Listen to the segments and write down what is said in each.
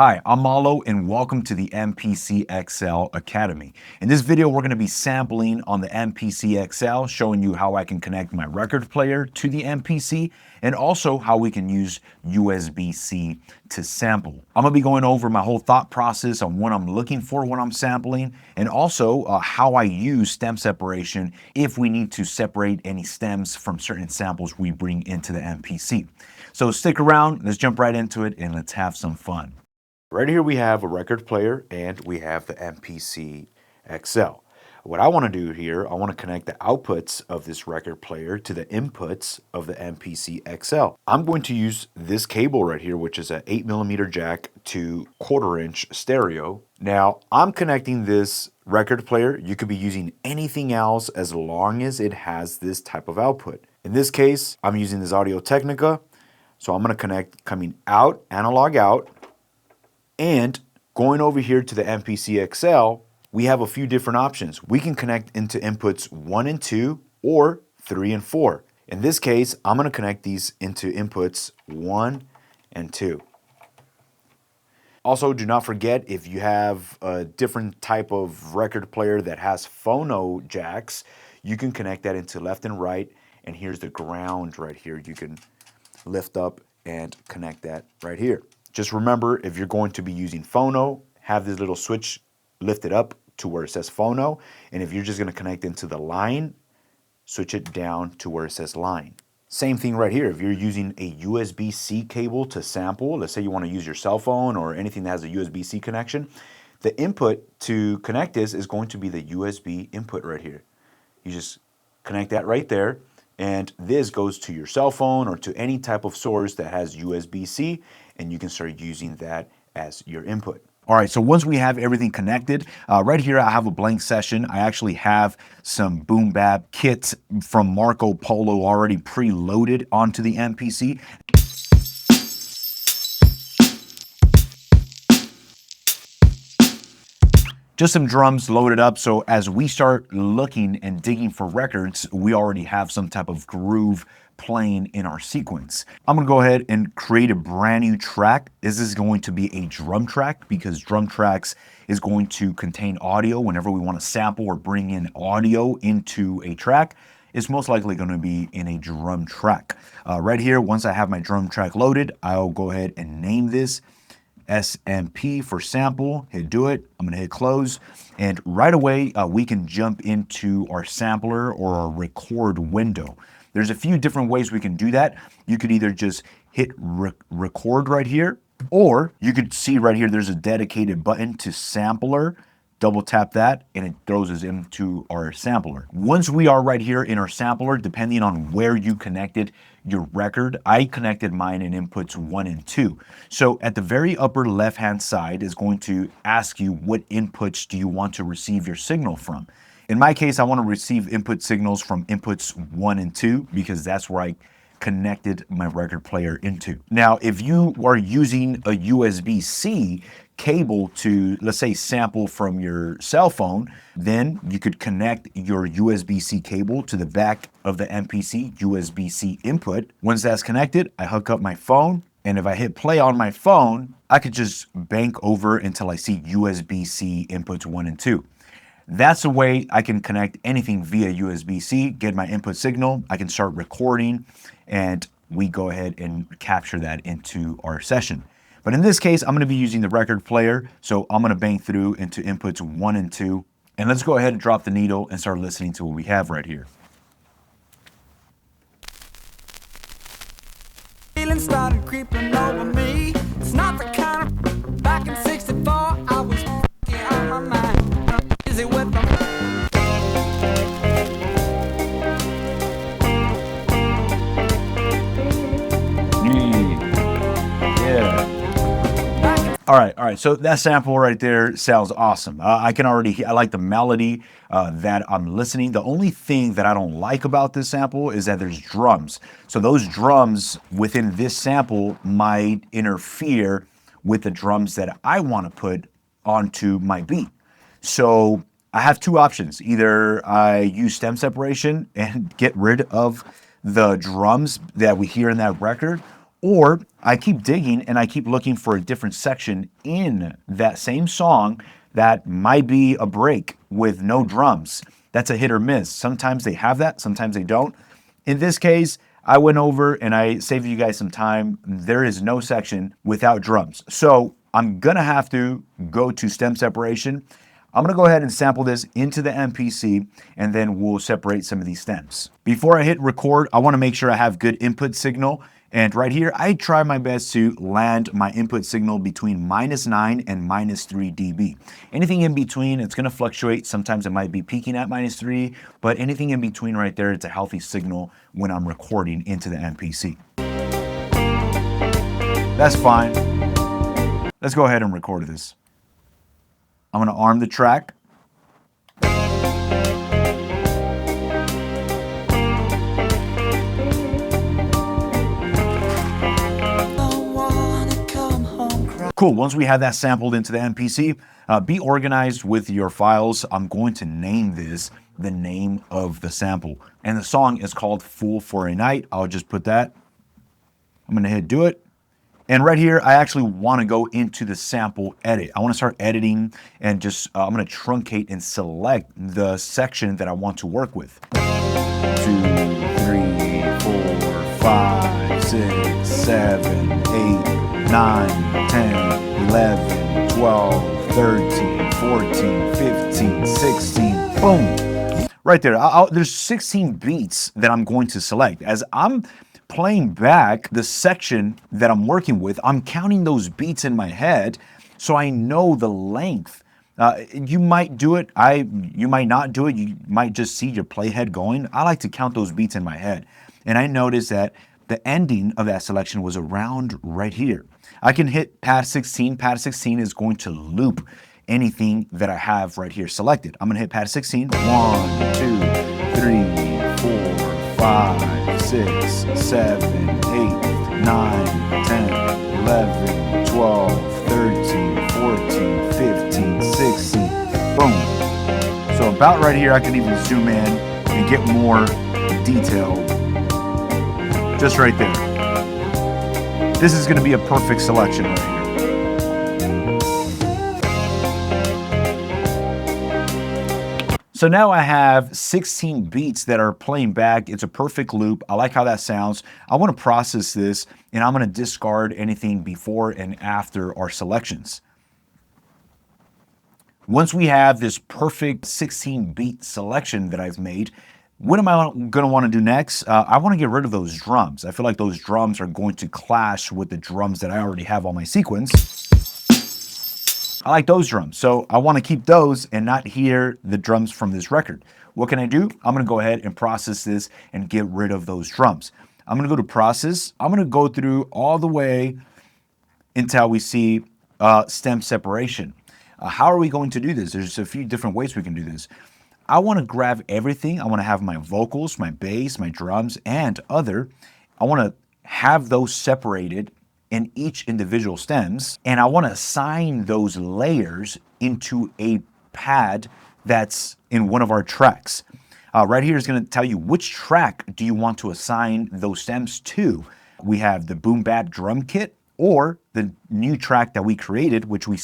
Hi, I'm Malo and welcome to the MPC XL Academy. In this video, we're going to be sampling on the MPC XL, showing you how I can connect my record player to the MPC and also how we can use USB-C to sample. I'm going to be going over my whole thought process on what I'm looking for when I'm sampling and also how I use stem separation if we need to separate any stems from certain samples we bring into the MPC. So stick around, let's jump right into it and let's have some fun. Right here we have a record player and we have the MPC XL. What I want to do here, I want to connect the outputs of this record player to the inputs of the MPC XL. I'm going to use this cable right here, which is an 8mm jack to 1/4-inch stereo. Now I'm connecting this record player. You could be using anything else as long as it has this type of output. In this case, I'm using this Audio-Technica. So I'm going to connect coming out, analog out. And going over here to the MPC XL, we have a few different options. We can connect into inputs 1 and 2 or 3 and 4. In this case, I'm going to connect these into inputs 1 and 2. Also, do not forget, if you have a different type of record player that has phono jacks, you can connect that into left and right. And here's the ground right here. You can lift up and connect that right here. Just remember, if you're going to be using phono, have this little switch lifted up to where it says phono. And if you're just going to connect into the line, switch it down to where it says line. Same thing right here. If you're using a USB-C cable to sample, let's say you want to use your cell phone or anything that has a USB-C connection, the input to connect this is going to be the USB input right here. You just connect that right there. And this goes to your cell phone or to any type of source that has USB-C, and you can start using that as your input. All right, so once we have everything connected, right here I have a blank session. I actually have some boom bap kits from Marco Polo already preloaded onto the MPC. Just some drums loaded up, so as we start looking and digging for records, we already have some type of groove playing in our sequence. I'm gonna go ahead and create a brand new track. This is going to be a drum track because drum tracks is going to contain audio. Whenever we want to sample or bring in audio into a track, it's most likely going to be in a drum track. Right here, once I have my drum track loaded, I'll go ahead and name this SMP for sample, hit do it, I'm gonna hit close, and right away we can jump into our sampler or our record window. There's a few different ways we can do that. You could either just hit record right here, or you could see right here there's a dedicated button to sampler. Double tap that and it throws us into our sampler. Once we are right here in our sampler, depending on where you connected your record, I connected mine in inputs 1 and 2. So at the very upper left hand side is going to ask you what inputs do you want to receive your signal from. In my case, I want to receive input signals from inputs 1 and 2 because that's where I connected my record player into. Now, if you are using a USB-C cable to, let's say, sample from your cell phone, then you could connect your USB-C cable to the back of the MPC USB-C input. Once that's connected, I hook up my phone, and if I hit play on my phone, I could just bank over until I see USB-C inputs 1 and 2. That's the way I can connect anything via USB-C, get my input signal, I can start recording, and we go ahead and capture that into our session. But in this case, I'm going to be using the record player, so I'm going to bang through into inputs 1 and 2. And let's go ahead and drop the needle and start listening to what we have right here. Feeling started creeping over me. It's not the kind of back in 64 I was on my mind. Is it with them? All right, so that sample right there sounds awesome. I can already hear, I like the melody that I'm listening. The only thing that I don't like about this sample is that there's drums. So those drums within this sample might interfere with the drums that I want to put onto my beat. So I have two options. Either I use stem separation and get rid of the drums that we hear in that record, Or I keep digging and I keep looking for a different section in that same song that might be a break with no drums. That's a hit or miss. Sometimes they have that, sometimes they don't. In this case, I went over and I saved you guys some time. There is no section without drums. So I'm gonna have to go to stem separation. I'm gonna go ahead and sample this into the MPC and then we'll separate some of these stems. Before I hit record, I wanna make sure I have good input signal. And right here, I try my best to land my input signal between -9 and -3 dB. Anything in between, it's gonna fluctuate. Sometimes it might be peaking at -3, but anything in between right there, it's a healthy signal when I'm recording into the MPC. That's fine. Let's go ahead and record this. I'm gonna arm the track. Cool, once we have that sampled into the MPC, be organized with your files. I'm going to name this the name of the sample. And the song is called Fool for a Night. I'll just put that. I'm gonna hit do it. And right here, I actually wanna go into the sample edit. I wanna start editing and just, I'm gonna truncate and select the section that I want to work with. 2, 3, 4, 5, 6, 7, 8, 9, 10, 11, 12, 13, 14, 15, 16, boom. Right there, there's 16 beats that I'm going to select. As I'm playing back the section that I'm working with, I'm counting those beats in my head so I know the length. You might do it, you might not do it, you might just see your playhead going. I like to count those beats in my head. And I noticed that the ending of that selection was around right here. I can hit pad 16. Pad 16 is going to loop anything that I have right here selected. I'm gonna hit pad 16. 1, 2, 3, 4, 5, 6, 7, 8, 9, 10, 11, 12, 13, 14, 15, 16. Boom. So about right here, I can even zoom in and get more detail just right there. This is gonna be a perfect selection right here. So now I have 16 beats that are playing back. It's a perfect loop. I like how that sounds. I wanna process this and I'm gonna discard anything before and after our selections. Once we have this perfect 16 beat selection that I've made, what am I gonna wanna do next? I wanna get rid of those drums. I feel like those drums are going to clash with the drums that I already have on my sequence. I like those drums, so I wanna keep those and not hear the drums from this record. What can I do? I'm gonna go ahead and process this and get rid of those drums. I'm gonna go to process. I'm gonna go through all the way until we see stem separation. How are we going to do this? There's a few different ways we can do this. I want to grab everything. I want to have my vocals, my bass, my drums, and other. I want to have those separated in each individual stems, and I want to assign those layers into a pad that's in one of our tracks. Right here is going to tell you which track do you want to assign those stems to. We have the boom bap drum kit or the new track that we created, which we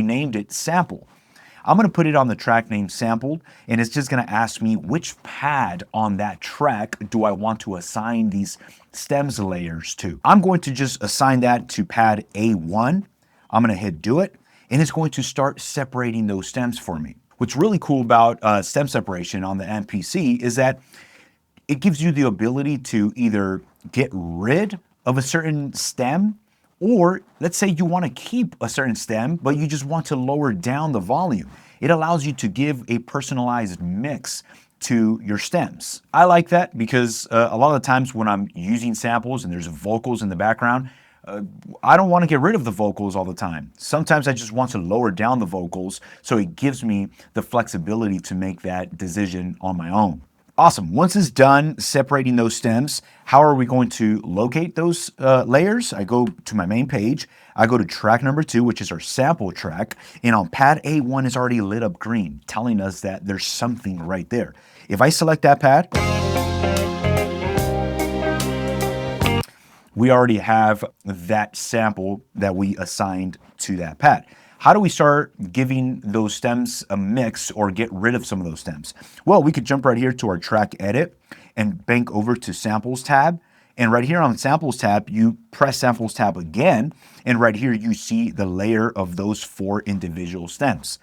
named it Sample. I'm gonna put it on the track named Sampled, and it's just gonna ask me which pad on that track do I want to assign these stems layers to. I'm going to just assign that to pad A1. I'm gonna hit do it, and it's going to start separating those stems for me. What's really cool about stem separation on the MPC is that it gives you the ability to either get rid of a certain stem, or let's say you want to keep a certain stem, but you just want to lower down the volume. It allows you to give a personalized mix to your stems. I like that because a lot of the times when I'm using samples and there's vocals in the background, I don't want to get rid of the vocals all the time. Sometimes I just want to lower down the vocals, so it gives me the flexibility to make that decision on my own. Awesome. Once it's done separating those stems, how are we going to locate those layers? I go to my main page. I go to track number 2, which is our sample track. And on pad A1 is already lit up green, telling us that there's something right there. If I select that pad, we already have that sample that we assigned to that pad. How do we start giving those stems a mix or get rid of some of those stems? Well, we could jump right here to our track edit and bank over to samples tab. And right here on the samples tab, you press samples tab again. And right here, you see the layer of those 4 individual stems.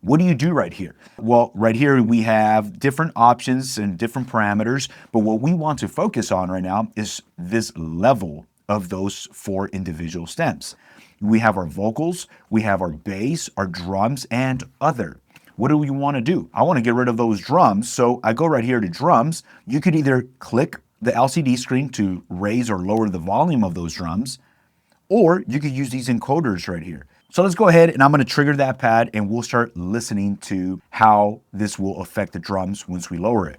What do you do right here? Well, right here we have different options and different parameters, but what we want to focus on right now is this level of those 4 individual stems. We have our vocals, we have our bass, our drums, and other. What do we want to do? I want to get rid of those drums, so I go right here to drums. You could either click the LCD screen to raise or lower the volume of those drums, or you could use these encoders right here. So let's go ahead and I'm going to trigger that pad and we'll start listening to how this will affect the drums once we lower it.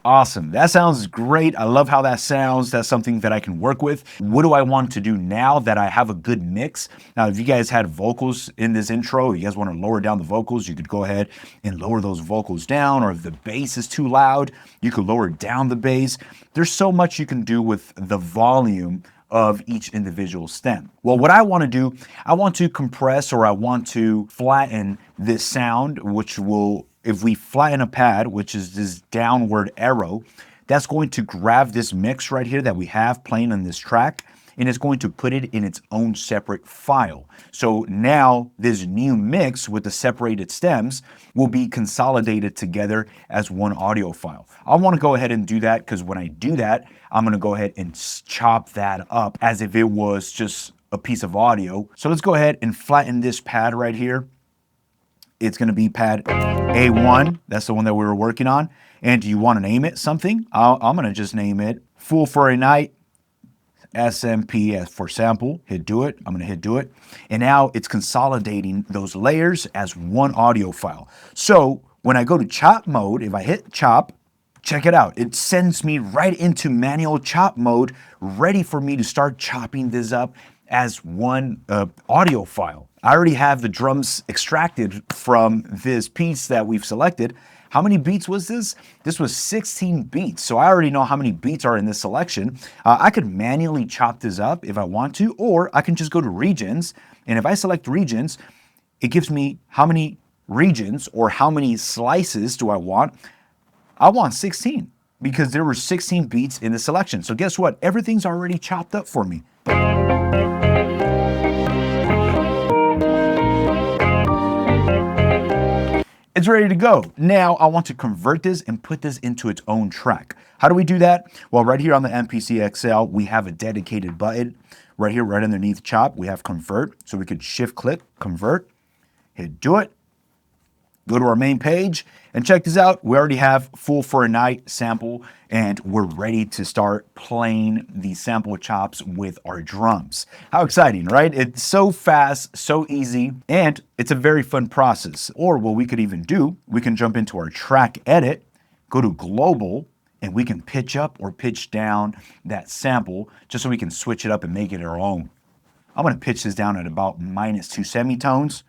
Awesome. That sounds great. I love how that sounds. That's something that I can work with. What do I want to do now that I have a good mix? Now, if you guys had vocals in this intro, you guys want to lower down the vocals, you could go ahead and lower those vocals down, or if the bass is too loud, you could lower down the bass. There's so much you can do with the volume of each individual stem. Well, what I want to do, I want to compress or I want to flatten this sound, which will, if we flatten a pad, which is this downward arrow, that's going to grab this mix right here that we have playing on this track, and it's going to put it in its own separate file. So now this new mix with the separated stems will be consolidated together as one audio file. I want to go ahead and do that because when I do that, I'm going to go ahead and chop that up as if it was just a piece of audio. So let's go ahead and flatten this pad right here. It's going to be pad A1. That's the one that we were working on. And do you want to name it something? I'm going to just name it Fool for a Night SMP for sample. Hit do it. I'm going to hit do it. And now it's consolidating those layers as one audio file. So when I go to chop mode, if I hit chop, check it out. It sends me right into manual chop mode, ready for me to start chopping this up as one audio file. I already have the drums extracted from this piece that we've selected. How many beats was this? This was 16 beats. So I already know how many beats are in this selection. I could manually chop this up if I want to, or I can just go to regions. And if I select regions, it gives me how many regions or how many slices do I want. I want 16 because there were 16 beats in the selection. So guess what? Everything's already chopped up for me. It's ready to go. Now I want to convert this and put this into its own track. How do we do that? Well, right here on the MPC XL, we have a dedicated button. Right here, right underneath chop, we have convert. So we could shift click, convert, hit do it. Go to our main page and check this out. We already have Fool for a Night sample and we're ready to start playing the sample chops with our drums. How exciting, right? It's so fast, so easy, and it's a very fun process. Or what we could even do, we can jump into our track edit, go to global, and we can pitch up or pitch down that sample just so we can switch it up and make it our own. I'm going to pitch this down at about -2 semitones.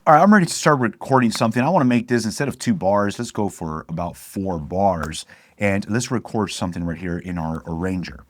All right, I'm ready to start recording something. I want to make this, instead of 2 bars, let's go for about 4 bars. And let's record something right here in our arranger.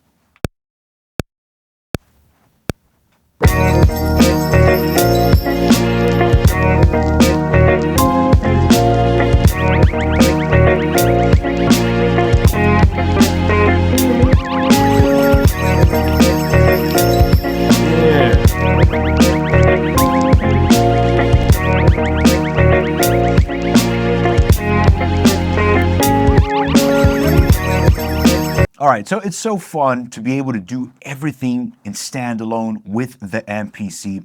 All right, so it's so fun to be able to do everything in standalone with the MPC.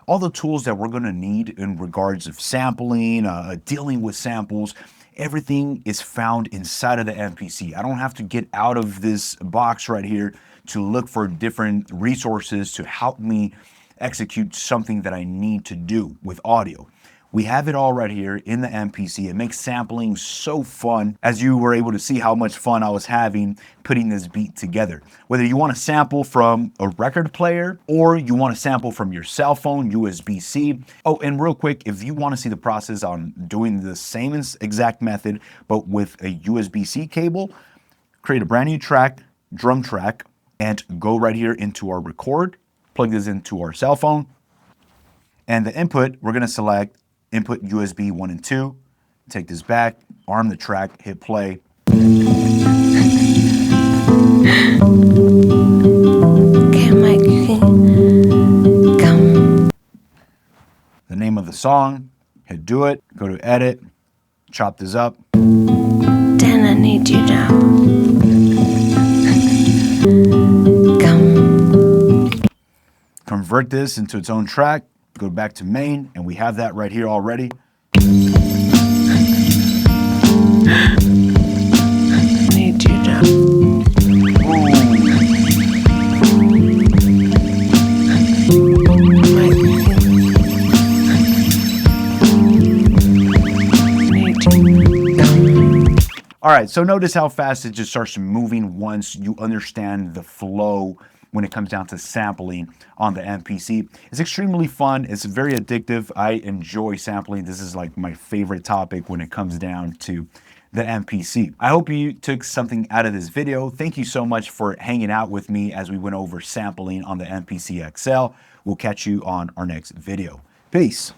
All the tools that we're gonna need in regards of sampling, dealing with samples, everything is found inside of the MPC. I don't have to get out of this box right here to look for different resources to help me execute something that I need to do with audio. We have it all right here in the MPC. It makes sampling so fun, as you were able to see how much fun I was having putting this beat together. Whether you want to sample from a record player or you want to sample from your cell phone, USB-C. Oh, and real quick, if you want to see the process on doing the same exact method, but with a USB-C cable, create a brand new track, drum track, and go right here into our record, plug this into our cell phone, and the input, we're going to select input USB 1 and 2, take this back, arm the track, hit play. The name of the song, hit do it, go to edit, chop this up. Then I need you now. Convert this into its own track, go back to main, and we have that right here already. Need you now. All right, so notice how fast it just starts moving once you understand the flow when it comes down to sampling on the MPC. It's extremely fun. It's very addictive. I enjoy sampling. This is like my favorite topic when it comes down to the MPC. I hope you took something out of this video. Thank you so much for hanging out with me as we went over sampling on the MPC XL. We'll catch you on our next video. Peace.